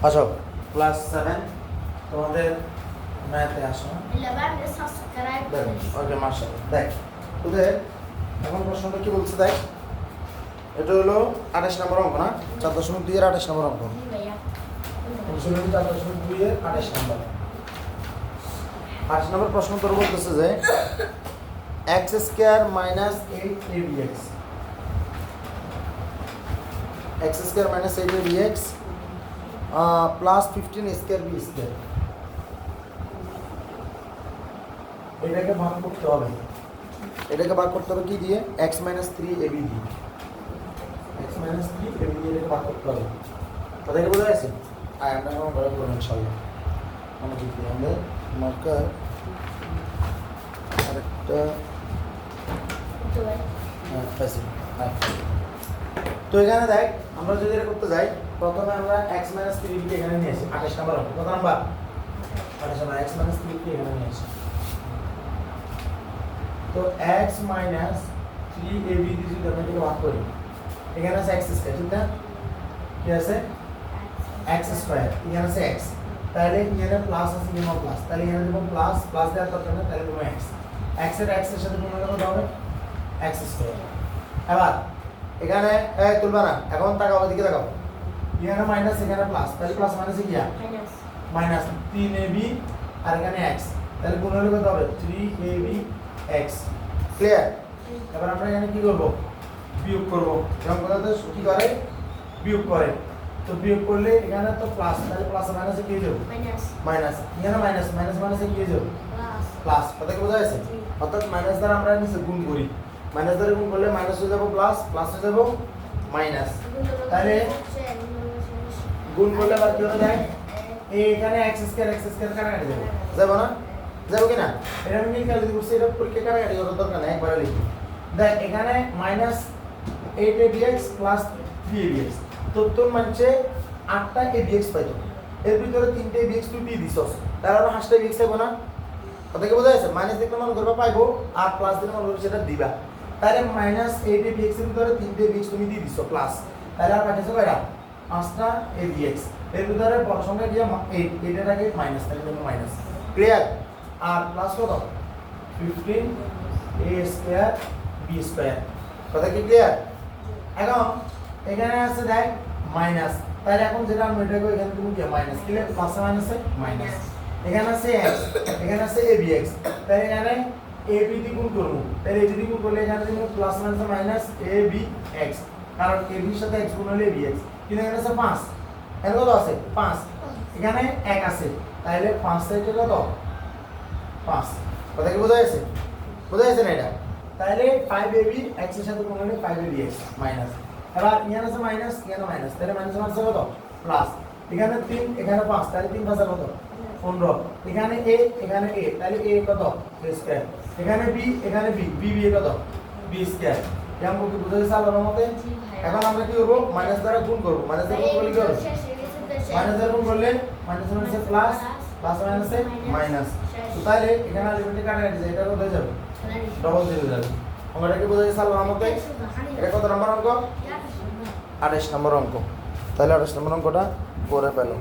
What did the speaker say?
আসো ক্লাস 7 তোমাদের ম্যাথে আসো। ওকে মাশাআল্লাহ। দেখ তোদের এখন প্রশ্নটা কি বলছে দেখ, এটা হলো 28 নম্বর অঙ্ক না, 4.2 এর 28 নম্বর অঙ্ক। 4.2 এর 28 নম্বর। 28 নম্বর প্রশ্ন তোর বলতেছে যে x² - 8abx x² - 8abx plus 15² এটাকে ভাগ করতে হবে। এটাকে ভাগ করতে হবে কি দিয়ে? x - 3ab দিয়ে। x - 3ab দিয়ে এটাকে ভাগ করতে হবে। কথা কি বোঝা গেছে? আমরা এখন বড় করব ইনশাআল্লাহ। আমরা কি করব? আমরা মার্কার আরেকটা পাইছি। তো এখানে দেখ আমরা যদি এটা করতে যাই, প্রথমে আমরা x - 3ab কে এখানে নিয়ে আসি। 28 নম্বর অঙ্ক। কত নাম্বার? 28 নম্বর। x - 3ab কে এখানে নিয়ে আসি। তো x - 3ab দিয়ে যদি আমরা এটাকে ভাগ করি, এখানে আছে x স্কয়ার, ঠিক না? কি আছে? x স্কয়ার, এখানে আছে x, তাহলে এখানে প্লাস আছে, এখানে প্লাস, তাহলে এখানে দেব প্লাস, প্লাস দেওয়ার দরকার নেই, তাহলে দেব x। x এর সাথে গুণ করলে কত হবে? x square. এবার এখানে তুলবা না, এখন তাকাও, এদিকে তাকাও, এখানে মাইনাস, এখানে প্লাস, তাহলে প্লাস মাইনাসে কি হয়? মাইনাস 3ab আর এখানে x, তাহলে গুণ হলে কত হবে? 3ab x। ক্লিয়ার? এবার আমরা এখানে কি করব? বিয়োগ করব। যেমন কথাতে কি করে? বিয়োগ করে। তো বিয়োগ করলে এখানে তো প্লাস, তাহলে প্লাস মাইনাসে কি হয়ে যাবে? মাইনাস। এখানে মাইনাস, মাইনাস মাইনাসে কি হয়ে যাবে? প্লাস। কথা কি বোঝা যাচ্ছে? অর্থাৎ মাইনাস দ্বারা আমরা নিচে গুণ করি, মাইনাস দ্বারা গুণ করলে মাইনাস হয়ে যাবে প্লাস, প্লাস হয়ে যাবে মাইনাস। তাহলে গুণ করলে আবার কি হবে দেখ, এখানে x স্কয়ার কাটাকাটি যাবে, যাবে না? যাবে কি না? এটা আমি ক্যালকুলেট করছি, এটা পরীক্ষা কাটাকাটি করার দরকার নেই, একবারে লিখি। দেখ এখানে -8abx প্লাস 3abx, তো তোর মানছে 8টা abx পাইতো, এর ভিতরে 3টে abx তুই দিয়ে দিছস, তাহলে আর 5টা abx পাবো না। কথা কি বোঝা যাচ্ছে? মাইনাস দেখলে মনে করবা পাইবো, আর প্লাস দিলে মনে করবে সেটা দিবা। তাহলে -8abx এর ভিতরে 3টে abx তুমি দিয়ে দিছো প্লাস, তাহলে আর পাইছো কয়টা? 5টা abx। এর ভিতরে বড় সংখ্যা কি? 8, এটার আগে মাইনাস, তাহলে তুমি মাইনাস। ক্লিয়ার? আর প্লাস কত? 15a square b square. কথা কি ক্লিয়ার? এখন এখানে আছে দেখ মাইনাস, তাহলে এখন যেটা আমরা এটা করি, এখানে তুমি কি মাইনাস, ক্লিয়ার? প্লাস মাইনাসে মাইনাস। এখানে আছে x, এখানে আছে abx, তাহলে এখানে ab দিয়ে গুণ করব, তাহলে ab দিয়ে গুণ করলে এখানে তুমি প্লাস মাইনাসে মাইনাস abx, কারণ ab এর সাথে x গুণ হলে abx। কিন্তু এখানে আছে 5, এখানে কত আছে? 5, এখানে 1 আছে, তাহলে 5 থেকে কত? 5। কথা কি বোঝা যাচ্ছে? বোঝা যাচ্ছে না এটা? তাহলে 5ab x এর সাথে গুণ হলে 5abx মাইনাস। এবার এখানে আছে মাইনাস, এখানে মাইনাস, তাহলে মাইনাস মাইনাস কত? প্লাস। এখানে 3, এখানে 5, তাহলে 3 5 কত? 15। এখানে a, এখানে a, তাহলে a কত? a square. এখানে b, এখানে b, b কত? b square. কেমন কি বুঝা গেছে আলোর মতে? এখন আমরা কি করব? মাইনাস দ্বারা গুণ করব। মাইনাস দ্বারা গুণ করলে কি হবে? মাইনাস দ্বারা গুণ করলে মাইনাস মাইনাসে প্লাস, প্লাস মাইনাসে মাইনাস। তো তাহলে এখানে লিমিটে কাটাকাটি যায়, এটা কত হয়ে যাবে? ডবল জিরো যাবে। অঙ্কটা কি বুঝা গেছে আলোর মতে? এটা কত নম্বর অঙ্ক? 28 নম্বর অঙ্ক। তাহলে 28 নম্বর অঙ্কটা করে পেলাম।